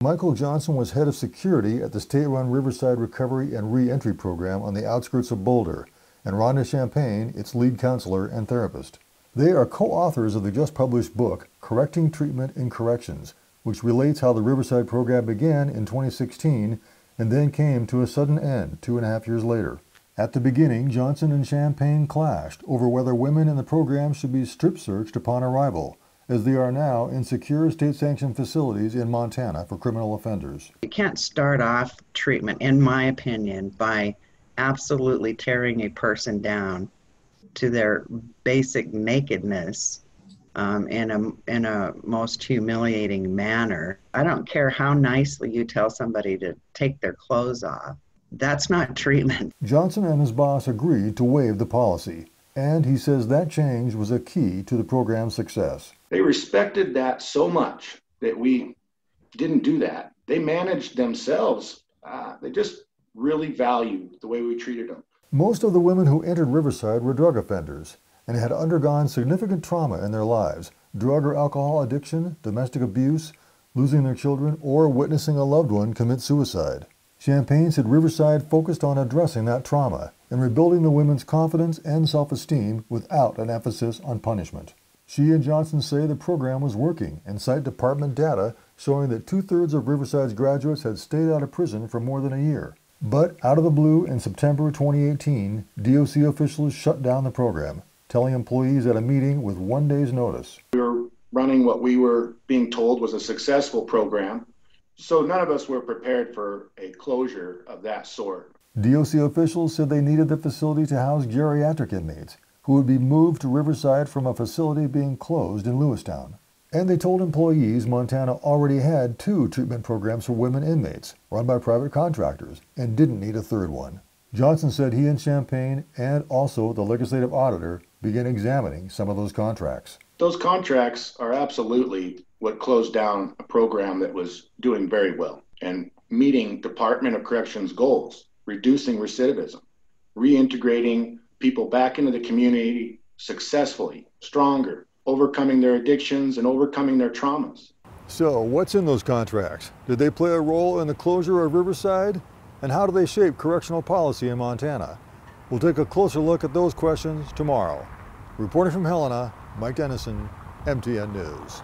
Michael Johnson was head of security at the state-run Riverside Recovery and Reentry Program on the outskirts of Boulder, and Rhonda Champagne, its lead counselor and therapist. They are co-authors of the just-published book, Correcting Treatment in Corrections, which relates how the Riverside program began in 2016 and then came to a sudden end 2.5 years later. At the beginning, Johnson and Champagne clashed over whether women in the program should be strip-searched upon arrival, as they are now in secure state-sanctioned facilities in Montana for criminal offenders. You can't start off treatment, in my opinion, by absolutely tearing a person down to their basic nakedness in a most humiliating manner. I don't care how nicely you tell somebody to take their clothes off. That's not treatment. Johnson and his boss agreed to waive the policy, and he says that change was a key to the program's success. They respected that so much that we didn't do that. They managed themselves. They just really valued the way we treated them. Most of the women who entered Riverside were drug offenders and had undergone significant trauma in their lives: drug or alcohol addiction, domestic abuse, losing their children, or witnessing a loved one commit suicide. Champagne said Riverside focused on addressing that trauma and rebuilding the women's confidence and self-esteem without an emphasis on punishment. She and Johnson say the program was working and cite department data showing that 2/3 of Riverside's graduates had stayed out of prison for more than a year. But out of the blue, in September 2018, DOC officials shut down the program, telling employees at a meeting with 1 day's notice. We were running what we were being told was a successful program, so none of us were prepared for a closure of that sort. DOC officials said they needed the facility to house geriatric inmates who would be moved to Riverside from a facility being closed in Lewistown. And they told employees Montana already had 2 treatment programs for women inmates run by private contractors and didn't need a third one. Johnson said he and Champagne and also the legislative auditor began examining some of those contracts. Those contracts are absolutely what closed down a program that was doing very well and meeting Department of Corrections goals, reducing recidivism, reintegrating people back into the community successfully, stronger, overcoming their addictions and overcoming their traumas. So what's in those contracts? Did they play a role in the closure of Riverside? And how do they shape correctional policy in Montana? We'll take a closer look at those questions tomorrow. Reporting from Helena, Mike Dennison, MTN News.